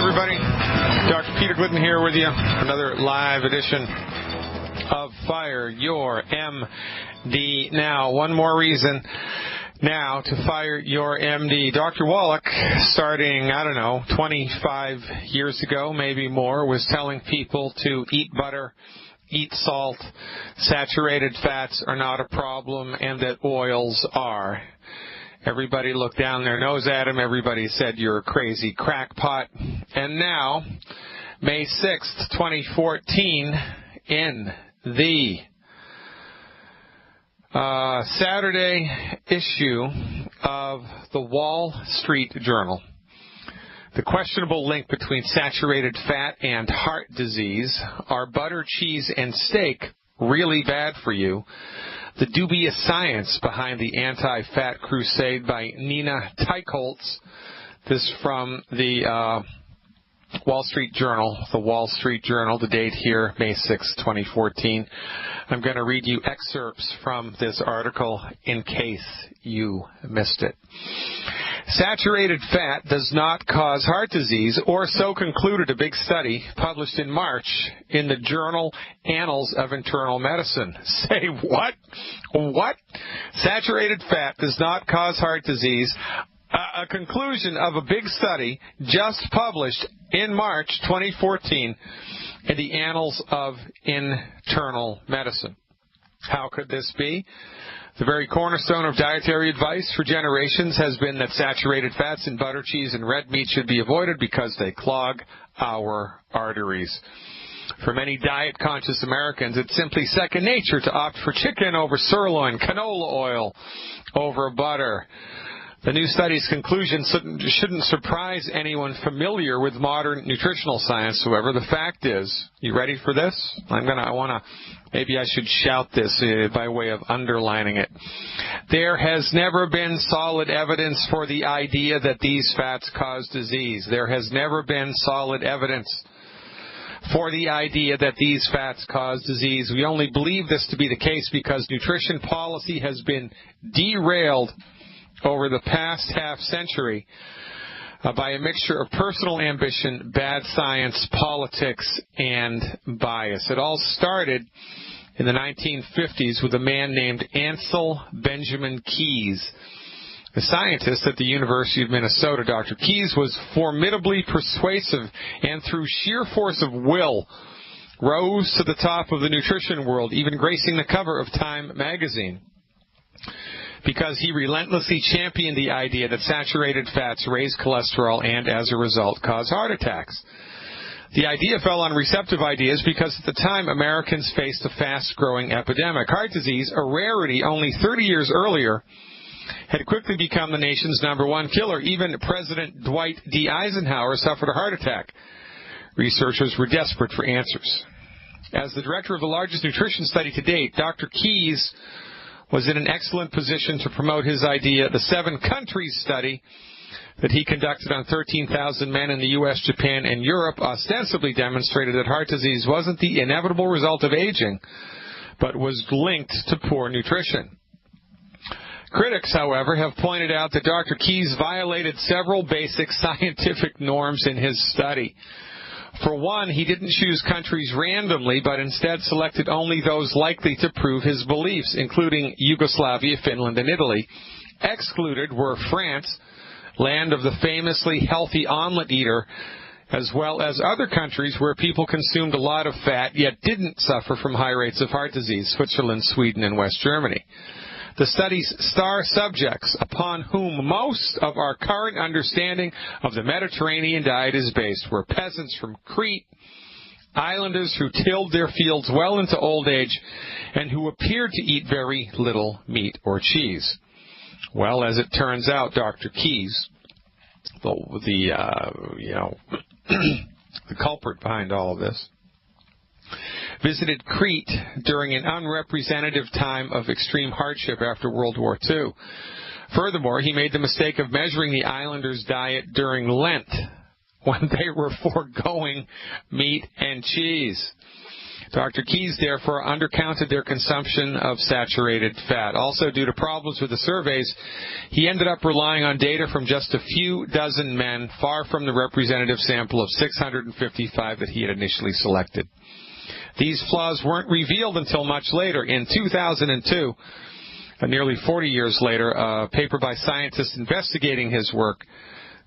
everybody. Dr. Peter Glidden here with you. Another live edition of Fire Your MD. Now, one more reason now to fire your MD. Dr. Wallach, starting, 25 years ago, maybe more, was telling people to eat butter, eat salt, saturated fats are not a problem, and that oils are. Everybody looked down their nose at him. Everybody said, you're a crazy crackpot. And now, May 6th, 2014, in the Saturday issue of the Wall Street Journal, the questionable link between saturated fat and heart disease. Are butter, cheese, and steak really bad for you? The dubious science behind the anti-fat crusade by Nina Teichholz. This from the Wall Street Journal, the date here, May 6, 2014. I'm going to read you excerpts from this article in case you missed it. Saturated fat does not cause heart disease, or so concluded a big study published in March in the journal Annals of Internal Medicine. Say what? What? Saturated fat does not cause heart disease. A conclusion of a big study just published in March 2014 in the Annals of Internal Medicine. How could this be? The very cornerstone of dietary advice for generations has been that saturated fats in butter, cheese, and red meat should be avoided because they clog our arteries. For many diet-conscious Americans, it's simply second nature to opt for chicken over sirloin, canola oil over butter. The new study's conclusion shouldn't surprise anyone familiar with modern nutritional science. However, the fact is, you ready for this? Maybe I should shout this by way of underlining it. There has never been solid evidence for the idea that these fats cause disease. There has never been solid evidence for the idea that these fats cause disease. We only believe this to be the case because nutrition policy has been derailed over the past half-century by a mixture of personal ambition, bad science, politics, and bias. It all started in the 1950s with a man named Ansel Benjamin Keyes, a scientist at the University of Minnesota. Dr. Keyes was formidably persuasive and through sheer force of will rose to the top of the nutrition world, even gracing the cover of Time magazine, because he relentlessly championed the idea that saturated fats raise cholesterol and, as a result, cause heart attacks. The idea fell on receptive ideas because at the time Americans faced a fast-growing epidemic. Heart disease, a rarity only 30 years earlier, had quickly become the nation's number one killer. Even President Dwight D. Eisenhower suffered a heart attack. Researchers were desperate for answers. As the director of the largest nutrition study to date, Dr. Keyes was in an excellent position to promote his idea. The 7 countries study that he conducted on 13,000 men in the U.S., Japan, and Europe ostensibly demonstrated that heart disease wasn't the inevitable result of aging, but was linked to poor nutrition. Critics, however, have pointed out that Dr. Keyes violated several basic scientific norms in his study. For one, he didn't choose countries randomly, but instead selected only those likely to prove his beliefs, including Yugoslavia, Finland, and Italy. Excluded were France, land of the famously healthy omelet eater, as well as other countries where people consumed a lot of fat yet didn't suffer from high rates of heart disease, Switzerland, Sweden, and West Germany. The study's star subjects, upon whom most of our current understanding of the Mediterranean diet is based, were peasants from Crete, islanders who tilled their fields well into old age, and who appeared to eat very little meat or cheese. Well, as it turns out, Dr. Keyes, the culprit behind all of this, visited Crete during an unrepresentative time of extreme hardship after World War II. Furthermore, he made the mistake of measuring the islanders' diet during Lent, when they were foregoing meat and cheese. Dr. Keyes, therefore, undercounted their consumption of saturated fat. Also, due to problems with the surveys, he ended up relying on data from just a few dozen men, far from the representative sample of 655 that he had initially selected. These flaws weren't revealed until much later. In 2002, nearly 40 years later, a paper by scientists investigating his work.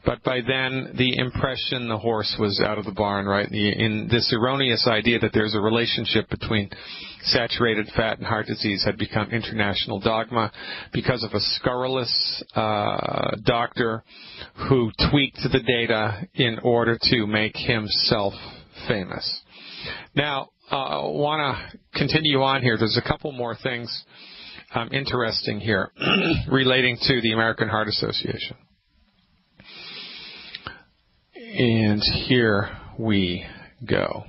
But by then, the impression, the horse was out of the barn, right? In this erroneous idea that there's a relationship between saturated fat and heart disease had become international dogma because of a scurrilous doctor who tweaked the data in order to make himself famous. Now, I want to continue on here. There's a couple more things interesting here relating to the American Heart Association. And here we go.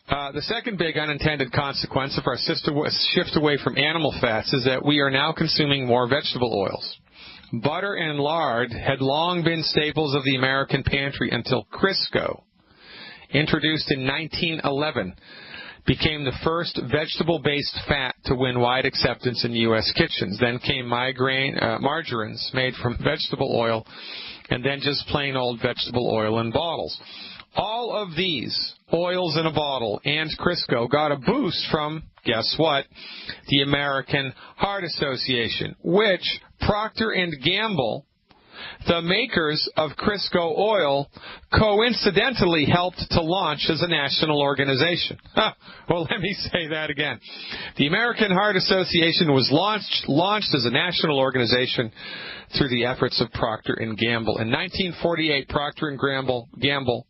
The second big unintended consequence of our shift away from animal fats is that we are now consuming more vegetable oils. Butter and lard had long been staples of the American pantry until Crisco, introduced in 1911, became the first vegetable-based fat to win wide acceptance in U.S. kitchens. Then came margarines made from vegetable oil, and then just plain old vegetable oil in bottles. All of these, oils in a bottle and Crisco, got a boost from, guess what, the American Heart Association, which Procter & Gamble, the makers of Crisco oil, coincidentally helped to launch as a national organization. Well, let me say that again. The American Heart Association was launched as a national organization through the efforts of Procter & Gamble. In 1948, Procter & Gamble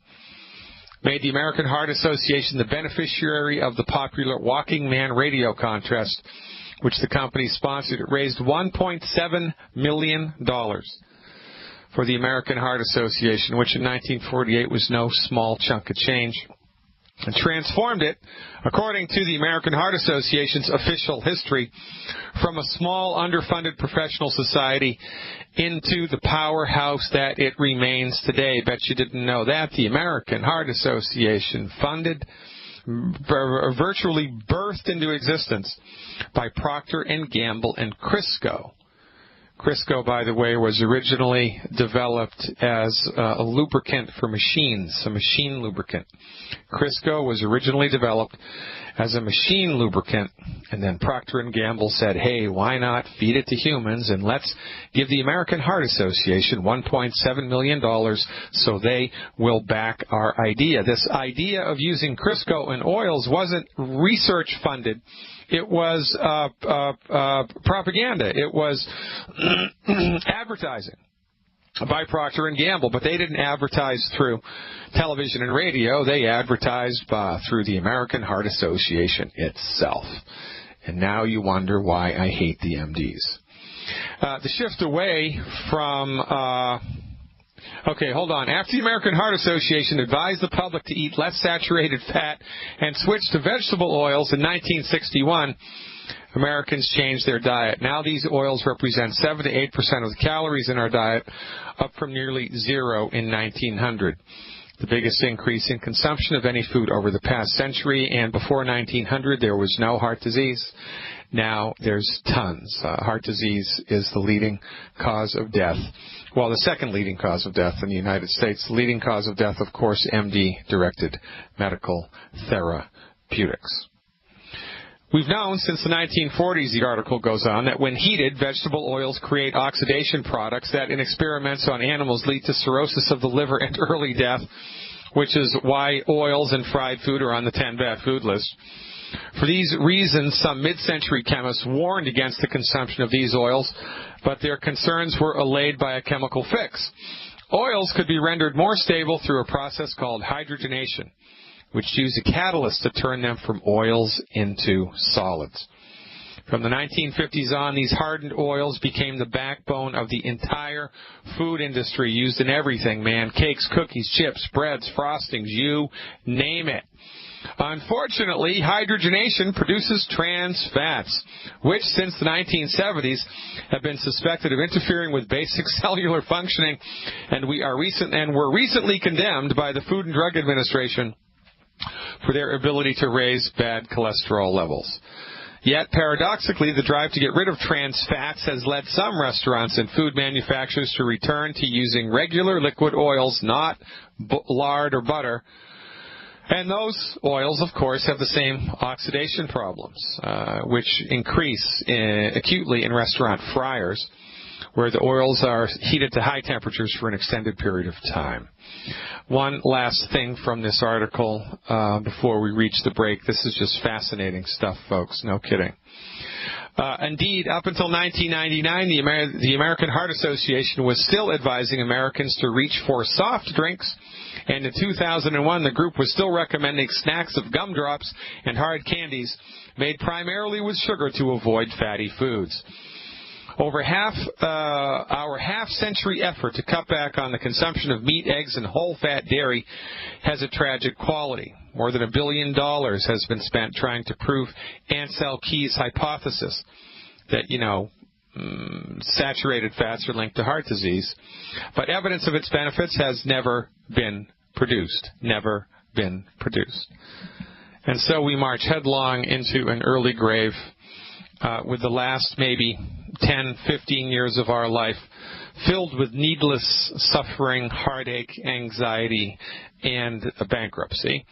made the American Heart Association the beneficiary of the popular Walking Man radio contest, which the company sponsored. It raised $1.7 million for the American Heart Association, which in 1948 was no small chunk of change, and transformed it, according to the American Heart Association's official history, from a small, underfunded professional society into the powerhouse that it remains today. Bet you didn't know that. The American Heart Association, funded, virtually birthed into existence by Procter & Gamble and Crisco. Crisco, by the way, was originally developed as a lubricant for machines, a machine lubricant. Crisco was originally developed as a machine lubricant, and then Procter & Gamble said, hey, why not feed it to humans, and let's give the American Heart Association $1.7 million so they will back our idea. This idea of using Crisco in oils wasn't research funded. It was propaganda. It was advertising by Procter & Gamble, but they didn't advertise through television and radio. They advertised through the American Heart Association itself. And now you wonder why I hate the MDs. The shift away from... Okay, hold on. After the American Heart Association advised the public to eat less saturated fat and switch to vegetable oils in 1961, Americans changed their diet. Now these oils represent 7 to 8% of the calories in our diet, up from nearly zero in 1900. The biggest increase in consumption of any food over the past century, and before 1900 there was no heart disease. Now there's tons. Heart disease is the leading cause of death. Well, the second leading cause of death in the United States. The leading cause of death, of course, MD-directed medical therapeutics. We've known since the 1940s, the article goes on, that when heated, vegetable oils create oxidation products that in experiments on animals lead to cirrhosis of the liver and early death, which is why oils and fried food are on the 10 bad food list. For these reasons, some mid-century chemists warned against the consumption of these oils, but their concerns were allayed by a chemical fix. Oils could be rendered more stable through a process called hydrogenation, which used a catalyst to turn them from oils into solids. From the 1950s on, these hardened oils became the backbone of the entire food industry, used in everything, man. Cakes, cookies, chips, breads, frostings, you name it. Unfortunately, hydrogenation produces trans fats, which since the 1970s have been suspected of interfering with basic cellular functioning, and were recently condemned by the Food and Drug Administration for their ability to raise bad cholesterol levels. Yet, paradoxically, the drive to get rid of trans fats has led some restaurants and food manufacturers to return to using regular liquid oils, not lard or butter. And those oils, of course, have the same oxidation problems, which increase acutely in restaurant fryers, where the oils are heated to high temperatures for an extended period of time. One last thing from this article before we reach the break. This is just fascinating stuff, folks. No kidding. Indeed, up until 1999, the American Heart Association was still advising Americans to reach for soft drinks, and in 2001, the group was still recommending snacks of gumdrops and hard candies made primarily with sugar to avoid fatty foods. Over our half-century effort to cut back on the consumption of meat, eggs, and whole-fat dairy has a tragic quality. More than $1 billion has been spent trying to prove Ansel Keys' hypothesis that, saturated fats are linked to heart disease. But evidence of its benefits has never been produced. Never been produced. And so we march headlong into an early grave with the last maybe 10, 15 years of our life filled with needless suffering, heartache, anxiety, and bankruptcy,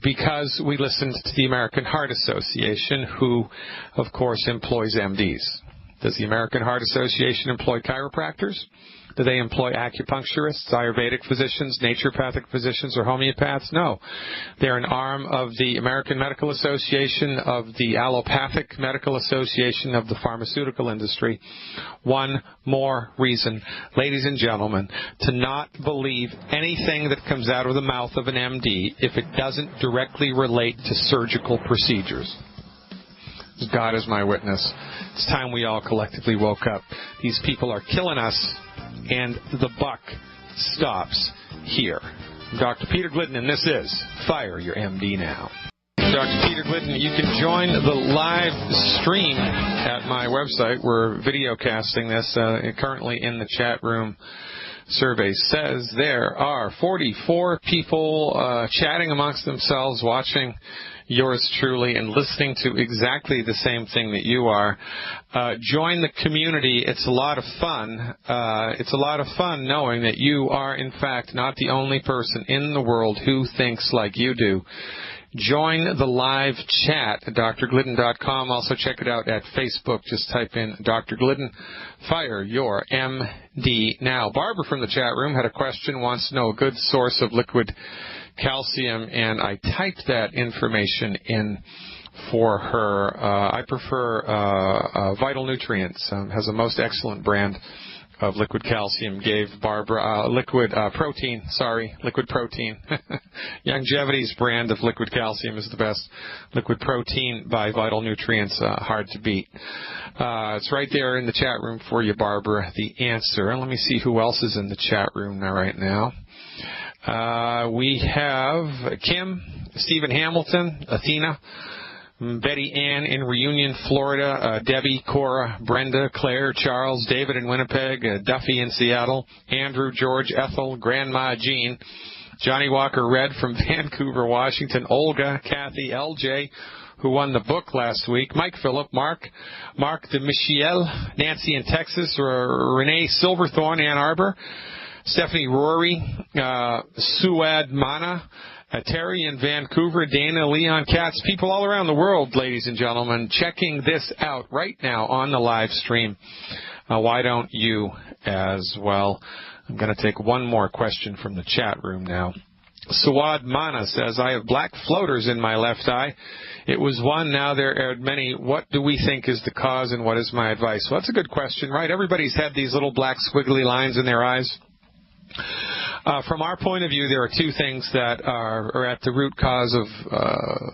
because we listened to the American Heart Association, who, of course, employs MDs. Does the American Heart Association employ chiropractors? Do they employ acupuncturists, Ayurvedic physicians, naturopathic physicians, or homeopaths? No. They're an arm of the American Medical Association, of the Allopathic Medical Association, of the pharmaceutical industry. One more reason, ladies and gentlemen, to not believe anything that comes out of the mouth of an MD if it doesn't directly relate to surgical procedures. God is my witness. It's time we all collectively woke up. These people are killing us, and the buck stops here. I'm Dr. Peter Glidden, and this is Fire Your MD Now. Dr. Peter Glidden, you can join the live stream at my website. We're video casting this currently in the chat room. Survey says there are 44 people chatting amongst themselves, watching yours truly, and listening to exactly the same thing that you are. Join the community. It's a lot of fun. It's a lot of fun knowing that you are, in fact, not the only person in the world who thinks like you do. Join the live chat at drglidden.com. Also check it out at Facebook. Just type in Dr. Glidden. Fire your MD now. Barbara from the chat room had a question, wants to know a good source of liquid calcium, and I typed that information in for her. I prefer Vital Nutrients. Has a most excellent brand of liquid calcium. Gave Barbara liquid protein. Longevity's brand of liquid calcium is the best. Liquid protein by Vital Nutrients. Hard to beat. It's right there in the chat room for you, Barbara, the answer. Let me see who else is in the chat room right now. We have Kim, Stephen Hamilton, Athena, Betty Ann in Reunion, Florida, Debbie, Cora, Brenda, Claire, Charles, David in Winnipeg, Duffy in Seattle, Andrew, George, Ethel, Grandma Jean, Johnny Walker Red from Vancouver, Washington, Olga, Kathy, LJ, who won the book last week, Mike Phillip, Mark de Michiel, Nancy in Texas, Renee Silverthorne, Ann Arbor, Stephanie Rory, Suad Mana, Terry in Vancouver, Dana, Leon, Katz, people all around the world, ladies and gentlemen, checking this out right now on the live stream. Why don't you as well? I'm going to take one more question from the chat room now. Suad Mana says, I have black floaters in my left eye. It was one, now there are many. What do we think is the cause, and what is my advice? Well, that's a good question, right? Everybody's had these little black squiggly lines in their eyes. From our point of view, there are two things that are at the root cause of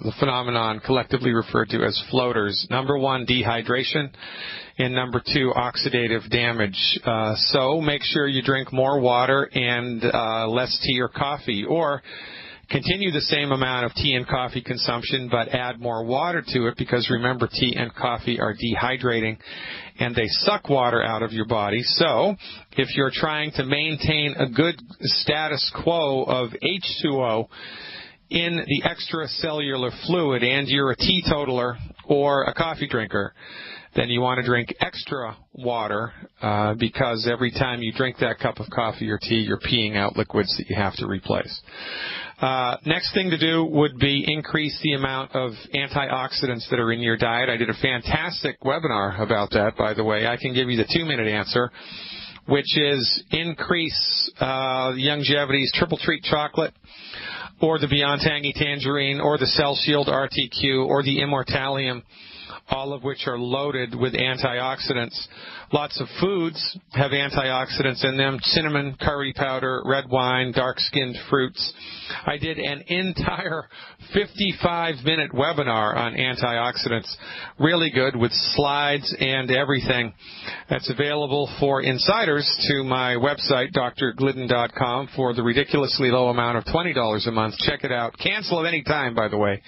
the phenomenon collectively referred to as floaters. Number one, dehydration, and number two, oxidative damage. So make sure you drink more water and less tea or coffee, or continue the same amount of tea and coffee consumption, but add more water to it, because remember, tea and coffee are dehydrating, and they suck water out of your body. So if you're trying to maintain a good status quo of H2O in the extracellular fluid and you're a teetotaler or a coffee drinker, then you want to drink extra water because every time you drink that cup of coffee or tea, you're peeing out liquids that you have to replace. Next thing to do would be increase the amount of antioxidants that are in your diet. I did a fantastic webinar about that, by the way. I can give you the 2-minute answer, which is increase Youngevity's Triple Treat Chocolate, or the Beyond Tangy Tangerine, or the Cell Shield RTQ, or the Immortalium, all of which are loaded with antioxidants. Lots of foods have antioxidants in them: cinnamon, curry powder, red wine, dark-skinned fruits. I did an entire 55-minute webinar on antioxidants, really good, with slides and everything. That's available for insiders to my website, drglidden.com, for the ridiculously low amount of $20 a month. Check it out. Cancel at any time, by the way.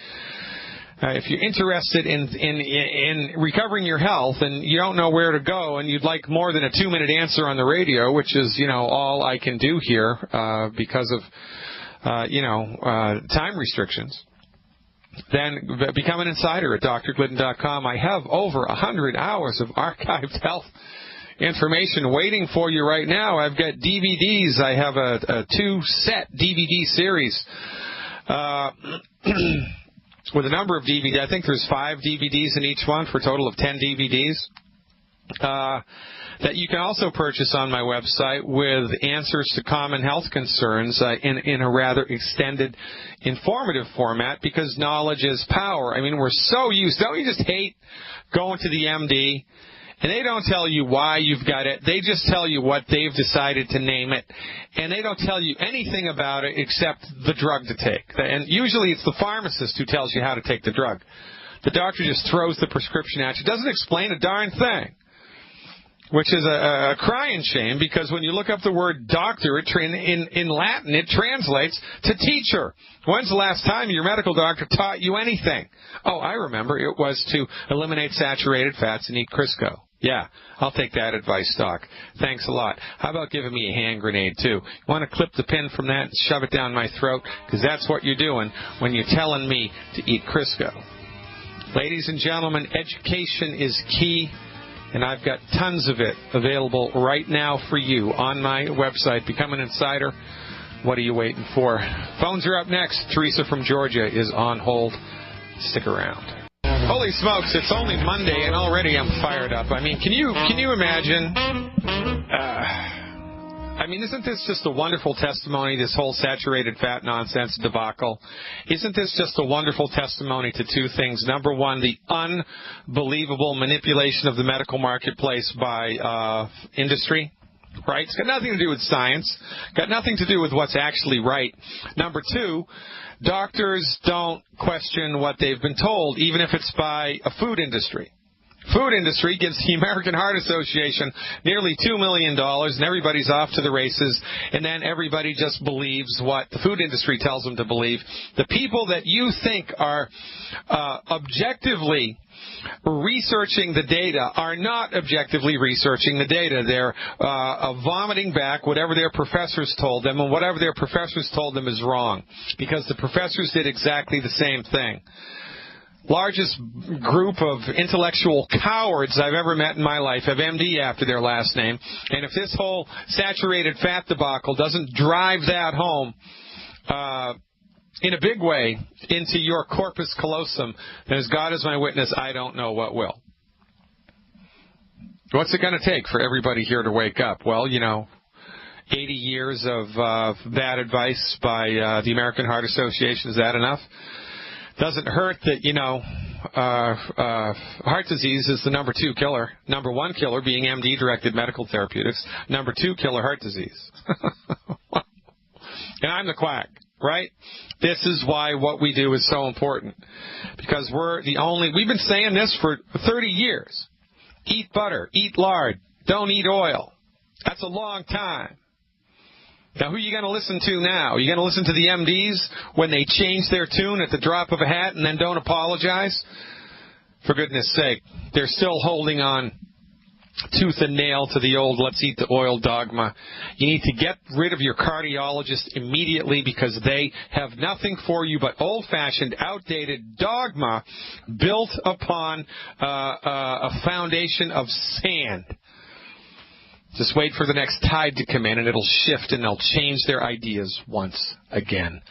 If you're interested in recovering your health and you don't know where to go and you'd like more than a 2-minute answer on the radio, which is, all I can do here because of, time restrictions, then become an insider at drglidden.com. I have over 100 hours of archived health information waiting for you right now. I've got DVDs. I have a 2-set DVD series. With a number of DVDs. I think there's 5 DVDs in each one for a total of 10 DVDs that you can also purchase on my website with answers to common health concerns in a rather extended, informative format, because knowledge is power. I mean, we're so used. Don't you just hate going to the MD and they don't tell you why you've got it? They just tell you what they've decided to name it, and they don't tell you anything about it except the drug to take. And usually it's the pharmacist who tells you how to take the drug. The doctor just throws the prescription at you, doesn't explain a darn thing, which is a crying shame, because when you look up the word doctor in Latin, it translates to teacher. When's the last time your medical doctor taught you anything? Oh, I remember. It was to eliminate saturated fats and eat Crisco. Yeah, I'll take that advice, Doc. Thanks a lot. How about giving me a hand grenade, too? You want to clip the pin from that and shove it down my throat? Because that's what you're doing when you're telling me to eat Crisco. Ladies and gentlemen, education is key, and I've got tons of it available right now for you on my website. Become an insider. What are you waiting for? Phones are up next. Teresa from Georgia is on hold. Stick around. Holy smokes, it's only Monday and already I'm fired up. I mean, can you imagine? Isn't this just a wonderful testimony, this whole saturated fat nonsense debacle? Isn't this just a wonderful testimony to two things? Number one, the unbelievable manipulation of the medical marketplace by industry. Right? It's got nothing to do with science. Got nothing to do with what's actually right. Number two, doctors don't question what they've been told, even if it's by a food industry. Food industry gives the American Heart Association nearly $2 million, and everybody's off to the races, and then everybody just believes what the food industry tells them to believe. The people that you think are objectively researching the data are not objectively researching the data. They're vomiting back whatever their professors told them, and whatever their professors told them is wrong, because the professors did exactly the same thing. Largest group of intellectual cowards I've ever met in my life have MD after their last name, and if this whole saturated fat debacle doesn't drive that home in a big way into your corpus callosum, then as God is my witness, I don't know what will. What's it going to take for everybody here to wake up? Well, 80 years of bad advice by the American Heart Association. Is that enough? Doesn't hurt that, heart disease is the number 2 killer. Number 1 killer being MD-directed medical therapeutics. Number 2 killer, heart disease. And I'm the quack, right? This is why what we do is so important. Because we've been saying this for 30 years. Eat butter, eat lard, don't eat oil. That's a long time. Now, who are you going to listen to now? Are you going to listen to the MDs when they change their tune at the drop of a hat and then don't apologize? For goodness sake, they're still holding on tooth and nail to the old let's eat the oil dogma. You need to get rid of your cardiologist immediately because they have nothing for you but old-fashioned, outdated dogma built upon a foundation of sand. Just wait for the next tide to come in and it'll shift and they'll change their ideas once again.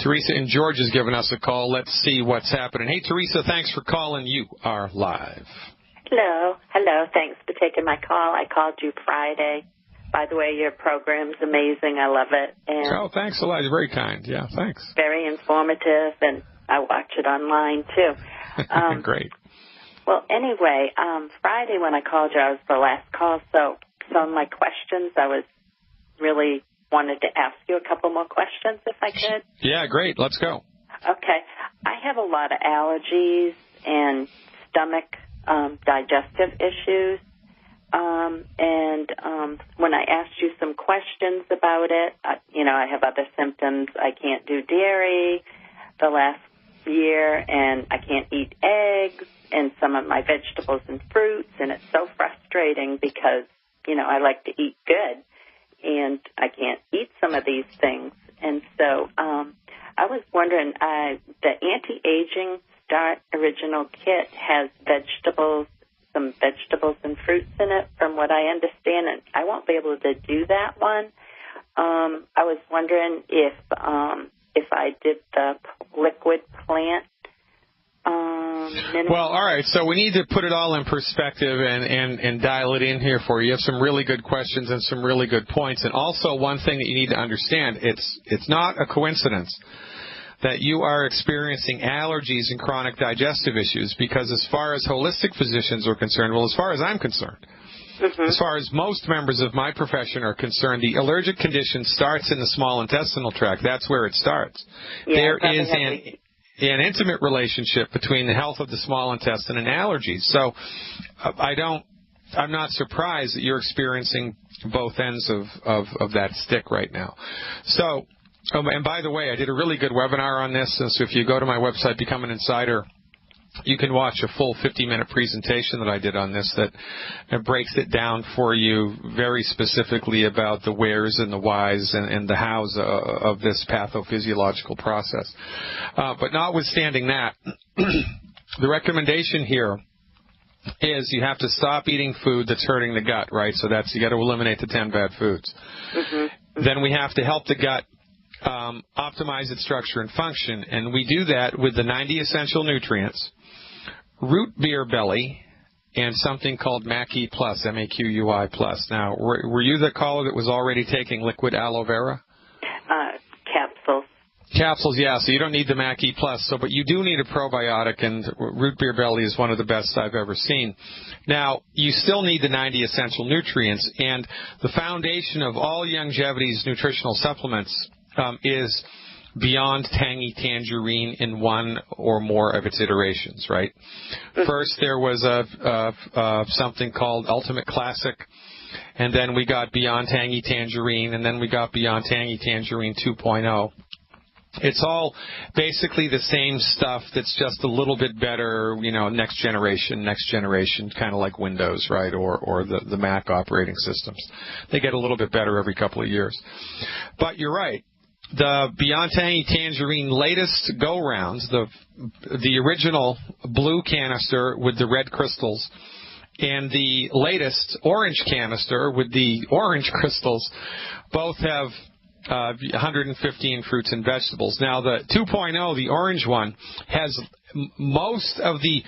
Teresa in Georgia's given us a call. Let's see what's happening. Hey, Teresa, thanks for calling. You are live. Hello. Thanks for taking my call. I called you Friday. By the way, your program's amazing. I love it. And thanks a lot. You're very kind. Yeah, thanks. Very informative, and I watch it online, too. Great. Well, anyway, Friday when I called you, I was the last call, so some of my questions, I was really wanted to ask you a couple more questions, if I could. Yeah, great. Let's go. Okay. I have a lot of allergies and stomach digestive issues. When I asked you some questions about it, I have other symptoms. I can't do dairy the last year, and I can't eat eggs and some of my vegetables and fruits, and it's so frustrating because, I like to eat good, and I can't eat some of these things. And so I was wondering, the anti-aging Start Original Kit has some vegetables and fruits in it, from what I understand, and I won't be able to do that one. I was wondering if I did the liquid plant Well, all right, so we need to put it all in perspective and dial it in here for you. You have some really good questions and some really good points. And also one thing that you need to understand, it's not a coincidence that you are experiencing allergies and chronic digestive issues, because as far as holistic physicians are concerned, well, as far as I'm concerned, as far as most members of my profession are concerned, the allergic condition starts in the small intestinal tract. That's where it starts. Yeah, there is an intimate relationship between the health of the small intestine and allergies. So I'm not surprised that you're experiencing both ends of that stick right now. So, and by the way, I did a really good webinar on this. So if you go to my website, Become an Insider, you can watch a full 50-minute presentation that I did on this that breaks it down for you very specifically about the wheres and the whys and the hows of this pathophysiological process. But notwithstanding that, the recommendation here is you have to stop eating food that's hurting the gut, right? So you got to eliminate the 10 bad foods. Then we have to help the gut optimize its structure and function, and we do that with the 90 essential nutrients, root beer belly, and something called Maquis Plus, M-A-Q-U-I Plus. Now, were you the caller that was already taking liquid aloe vera? Capsules. Capsules, yeah, so you don't need the Maquis Plus, but you do need a probiotic, and root beer belly is one of the best I've ever seen. Now, you still need the 90 essential nutrients, and the foundation of all Youngevity's nutritional supplements is Beyond Tangy Tangerine in one or more of its iterations, right? First, there was something called Ultimate Classic, and then we got Beyond Tangy Tangerine, and then we got Beyond Tangy Tangerine 2.0. It's all basically the same stuff that's just a little bit better, next generation, kind of like Windows, right, or the Mac operating systems. They get a little bit better every couple of years. But you're right. The Beyond Tangy Tangerine latest go-rounds, the original blue canister with the red crystals, and the latest orange canister with the orange crystals, both have 115 fruits and vegetables. Now, the 2.0, the orange one, has most of the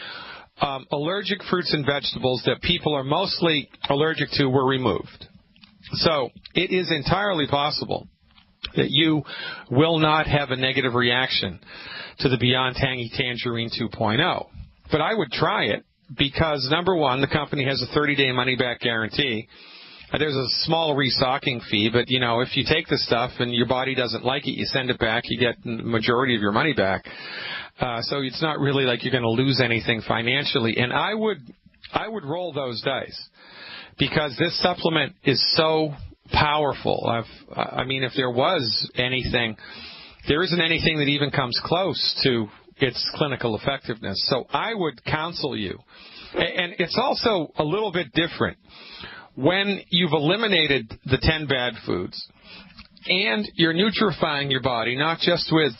allergic fruits and vegetables that people are mostly allergic to were removed. So it is entirely possible that you will not have a negative reaction to the Beyond Tangy Tangerine 2.0. But I would try it because, number one, the company has a 30-day money-back guarantee. There's a small restocking fee, but, if you take the stuff and your body doesn't like it, you send it back, you get the majority of your money back. So it's not really like you're going to lose anything financially. And I would roll those dice because this supplement is so powerful. If there was anything, there isn't anything that even comes close to its clinical effectiveness. So I would counsel you And it's also a little bit different when you've eliminated the 10 bad foods and you're nutrifying your body, not just with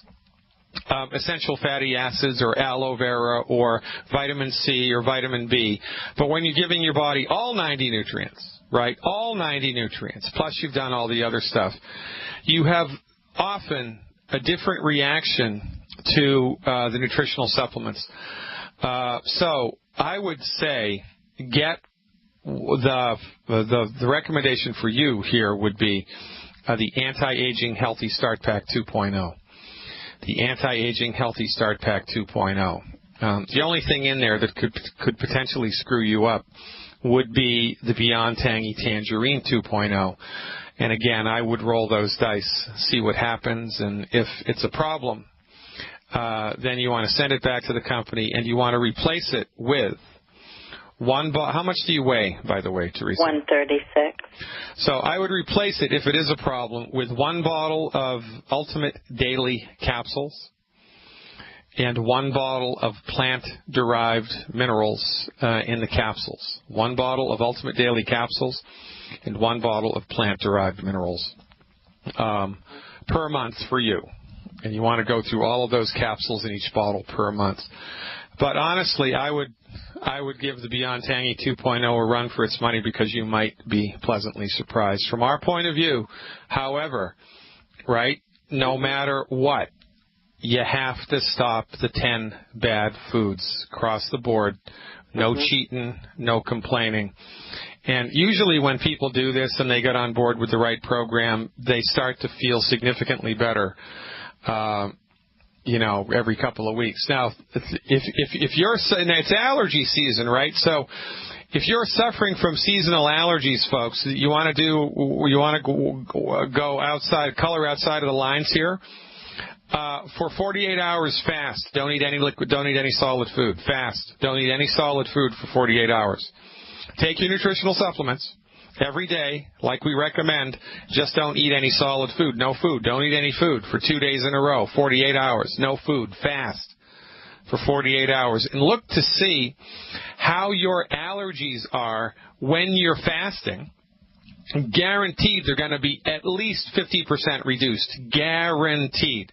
essential fatty acids or aloe vera or vitamin C or vitamin B, but when you're giving your body all 90 nutrients, right, all 90 nutrients, plus you've done all the other stuff, you have often a different reaction to the nutritional supplements. So I would say get the recommendation for you here would be the Anti-Aging Healthy Start Pack 2.0. The Anti-Aging Healthy Start Pack 2.0. The only thing in there that could potentially screw you up would be the Beyond Tangy Tangerine 2.0. And again, I would roll those dice, see what happens, and if it's a problem, then you want to send it back to the company and you want to replace it with how much do you weigh, by the way, Teresa? 136. So I would replace it, if it is a problem, with 1 bottle of Ultimate Daily Capsules and 1 bottle of plant-derived minerals in the capsules. 1 bottle of Ultimate Daily Capsules and 1 bottle of plant-derived minerals per month for you. And you want to go through all of those capsules in each bottle per month. But honestly, I would give the Beyond Tangy 2.0 a run for its money because you might be pleasantly surprised. From our point of view, however, right, no matter what, you have to stop the 10 bad foods across the board. No cheating, no complaining. And usually when people do this and they get on board with the right program, they start to feel significantly better. Every couple of weeks. Now, if you're, and it's allergy season, right? So, if you're suffering from seasonal allergies, folks, you want to go outside, color outside of the lines here. For 48 hours, fast. Don't eat any liquid. Don't eat any solid food. Fast. Don't eat any solid food for 48 hours. Take your nutritional supplements every day, like we recommend. Just don't eat any solid food. No food. Don't eat any food for 2 days in a row. 48 hours. No food. Fast for 48 hours. And look to see how your allergies are when you're fasting. Guaranteed they're going to be at least 50% reduced. Guaranteed.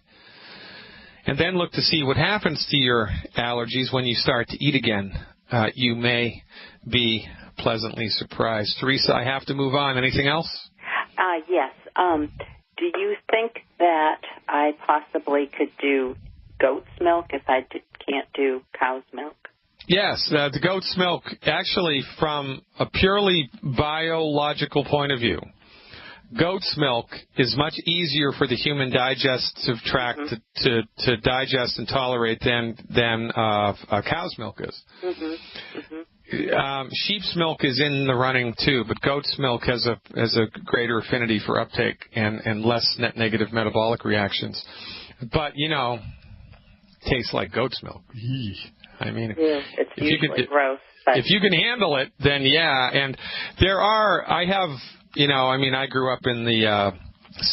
And then look to see what happens to your allergies when you start to eat again. You may be pleasantly surprised. Teresa, I have to move on. Anything else? Yes. Do you think that I possibly could do goat's milk if I can't do cow's milk? Yes, the goat's milk, actually, from a purely biological point of view, goat's milk is much easier for the human digestive tract to digest and tolerate than cow's milk is. Sheep's milk is in the running too, but goat's milk has a greater affinity for uptake and less net negative metabolic reactions. But tastes like goat's milk. I mean, it's usually gross. But if you can handle it, then yeah. And I grew up in the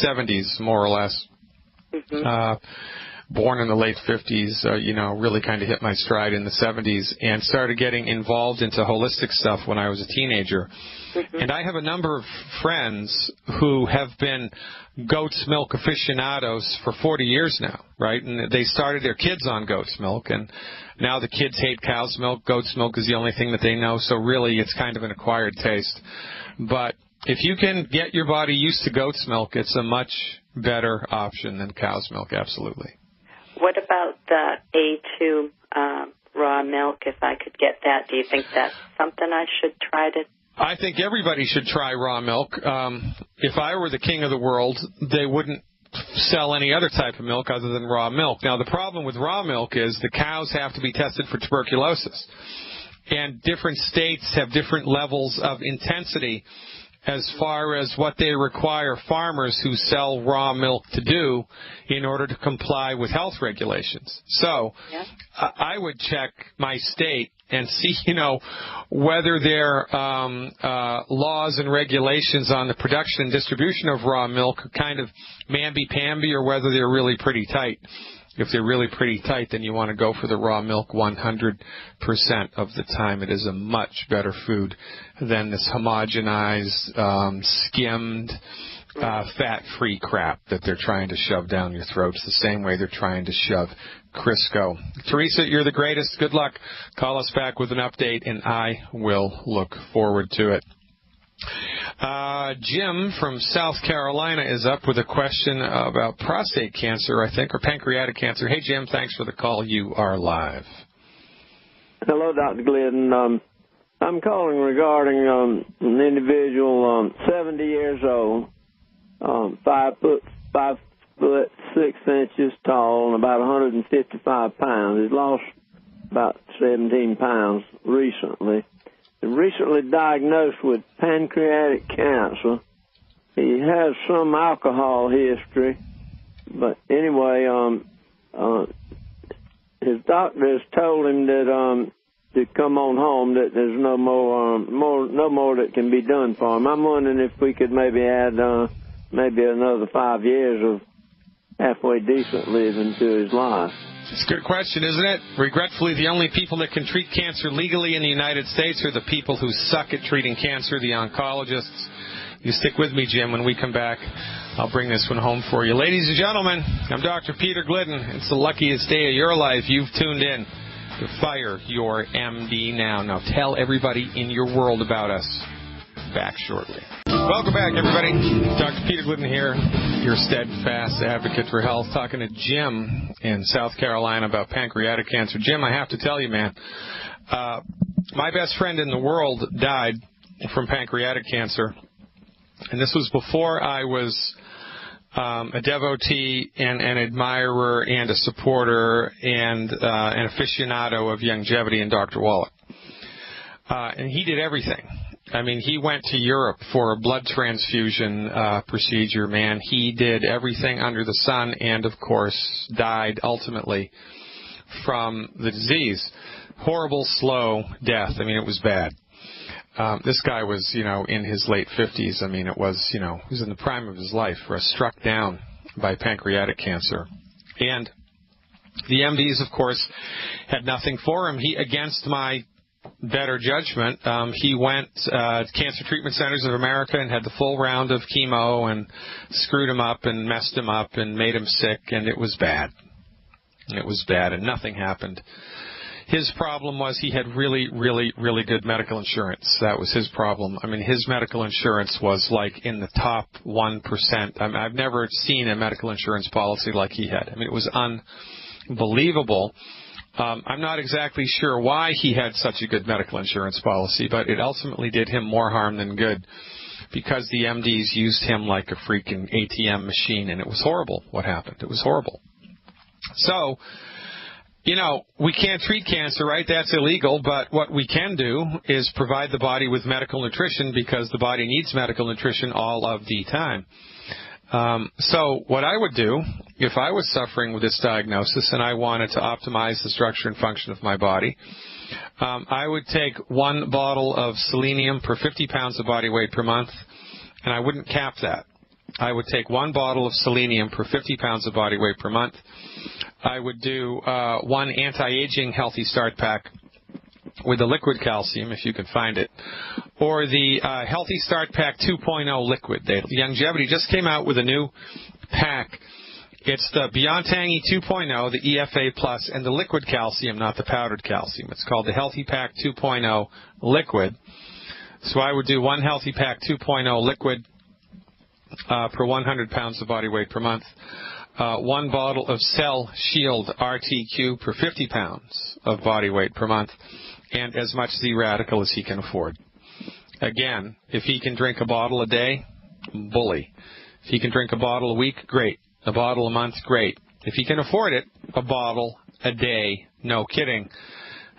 70s, more or less. Born in the late 50s, really kind of hit my stride in the 70s and started getting involved into holistic stuff when I was a teenager. And I have a number of friends who have been goat's milk aficionados for 40 years now, right? And they started their kids on goat's milk, and now the kids hate cow's milk. Goat's milk is the only thing that they know, so really it's kind of an acquired taste. But if you can get your body used to goat's milk, it's a much better option than cow's milk, absolutely. What about the A2 raw milk, if I could get that? Do you think that's something I should try to? I think everybody should try raw milk. If I were the king of the world, they wouldn't sell any other type of milk other than raw milk. Now, the problem with raw milk is the cows have to be tested for tuberculosis. And different states have different levels of intensity as far as what they require farmers who sell raw milk to do in order to comply with health regulations. So I would check my state and see, whether their laws and regulations on the production and distribution of raw milk are kind of mamby-pamby or whether they're really pretty tight. If they're really pretty tight, then you want to go for the raw milk 100% of the time. It is a much better food than this homogenized, skimmed, fat-free crap that they're trying to shove down your throats the same way they're trying to shove Crisco. Teresa, you're the greatest. Good luck. Call us back with an update, and I will look forward to it. Jim from South Carolina is up with a question about prostate cancer, I think, or pancreatic cancer. Hey, Jim, thanks for the call. You are live. Hello, Dr. Glidden. I'm calling regarding an individual, 70 years old, 5'6" tall, and about 155 pounds. He's lost about 17 pounds recently. Recently diagnosed with pancreatic cancer. He has some alcohol history, but anyway, his doctor has told him that to come on home, that there's no more that can be done for him. I'm wondering if we could maybe add maybe another 5 years of halfway decent living to his life. It's a good question, isn't it? Regretfully, the only people that can treat cancer legally in the United States are the people who suck at treating cancer, the oncologists. You stick with me, Jim. When we come back, I'll bring this one home for you. Ladies and gentlemen, I'm Dr. Peter Glidden. It's the luckiest day of your life. You've tuned in to Fire Your MD Now. Now tell everybody in your world about us. Back shortly. Welcome back, everybody. Dr. Peter Glidden here, your steadfast advocate for health, talking to Jim in South Carolina about pancreatic cancer. Jim, I have to tell you, man, my best friend in the world died from pancreatic cancer, and this was before I was a devotee and an admirer and a supporter and an aficionado of longevity and Dr. Wallach. And he did everything. I mean, he went to Europe for a blood transfusion procedure, man. He did everything under the sun and, of course, died ultimately from the disease. Horrible, slow death. I mean, it was bad. This guy was, in his late 50s. I mean, it was, he was in the prime of his life, struck down by pancreatic cancer. And the MDs, of course, had nothing for him. He, against my better judgment, he went to Cancer Treatment Centers of America and had the full round of chemo and screwed him up and messed him up and made him sick, and it was bad. It was bad, and nothing happened. His problem was he had really, really, really good medical insurance. That was his problem. I mean, his medical insurance was like in the top 1%. I mean, I've never seen a medical insurance policy like he had. I mean, it was unbelievable. I'm not exactly sure why he had such a good medical insurance policy, but it ultimately did him more harm than good because the MDs used him like a freaking ATM machine, and it was horrible what happened. It was horrible. So, we can't treat cancer, right? That's illegal, but what we can do is provide the body with medical nutrition because the body needs medical nutrition all of the time. So what I would do if I was suffering with this diagnosis and I wanted to optimize the structure and function of my body, I would take 1 bottle of selenium per 50 pounds of body weight per month, and I wouldn't cap that. I would take 1 bottle of selenium per 50 pounds of body weight per month. I would do 1 anti-aging healthy start pack with the liquid calcium, if you can find it, or the Healthy Start Pack 2.0 liquid. Longevity just came out with a new pack. It's the Beyond Tangy 2.0, the EFA Plus, and the liquid calcium, not the powdered calcium. It's called the Healthy Pack 2.0 liquid. So I would do 1 Healthy Pack 2.0 liquid per 100 pounds of body weight per month. 1 bottle of Cell Shield RTQ per 50 pounds of body weight per month, and as much Z-Radical as he can afford. Again, if he can drink a bottle a day, bully. If he can drink a bottle a week, great. A bottle a month, great. If he can afford it, a bottle a day, no kidding.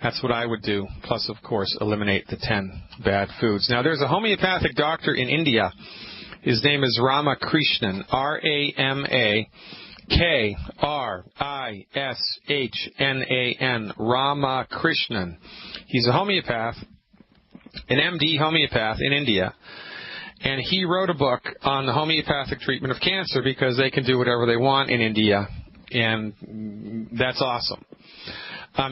That's what I would do. Plus, of course, eliminate the 10 bad foods. Now, there's a homeopathic doctor in India. His name is Ramakrishnan, Ramakrishnan, Ramakrishnan. He's a homeopath, an MD homeopath in India, and he wrote a book on the homeopathic treatment of cancer because they can do whatever they want in India. and that's awesome.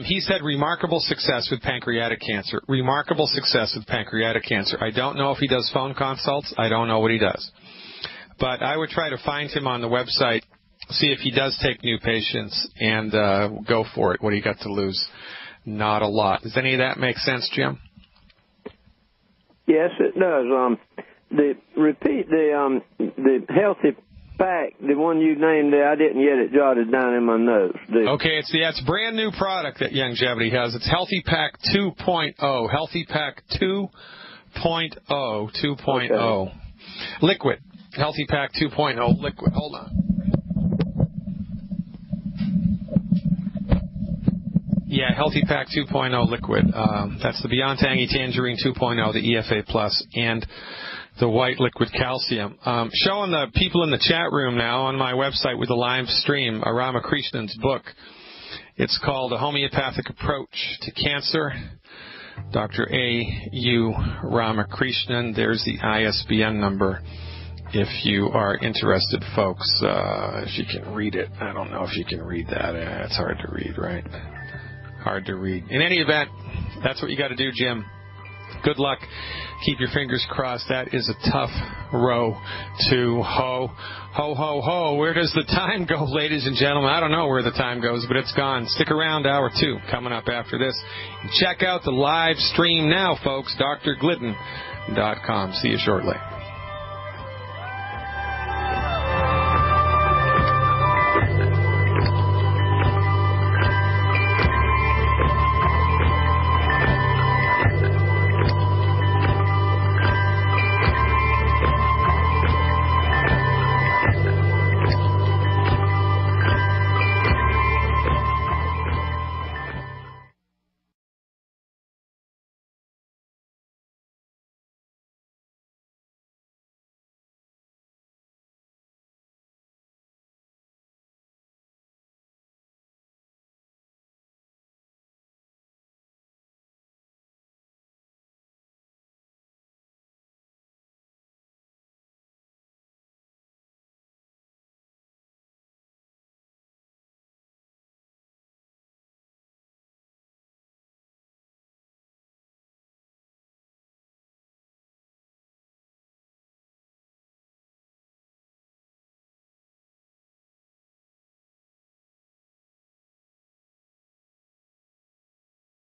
He said remarkable success with pancreatic cancer. Remarkable success with pancreatic cancer. I don't know if he does phone consults. I don't know what he does. But I would try to find him on the website, see if he does take new patients, and go for it. What do you got to lose? Not a lot. Does any of that make sense, Jim? Yes, it does. The healthy pack, the one you named there, I didn't get it jotted down in my notes. Okay, it's a brand new product that Longevity has. It's Healthy Pack 2.0. Healthy Pack 2.0. 2.0. Okay. Liquid. Healthy Pack 2.0 liquid. Hold on. Yeah, Healthy Pack 2.0 liquid. That's the Beyond Tangy Tangerine 2.0, the EFA Plus, and the white liquid calcium. Showing the people in the chat room now on my website with the live stream, Ramakrishnan's book. It's called A Homeopathic Approach to Cancer. Dr. A.U. Ramakrishnan. There's the ISBN number if you are interested, folks. If you can read it. I don't know if you can read that. It's hard to read, right? Hard to read. In any event, that's what you got to do, Jim. Good luck. Keep your fingers crossed. That is a tough row to hoe. Ho, ho, ho. Where does the time go, ladies and gentlemen? I don't know where the time goes, but it's gone. Stick around, hour 2 coming up after this. Check out the live stream now, folks. drglidden.com. See you shortly.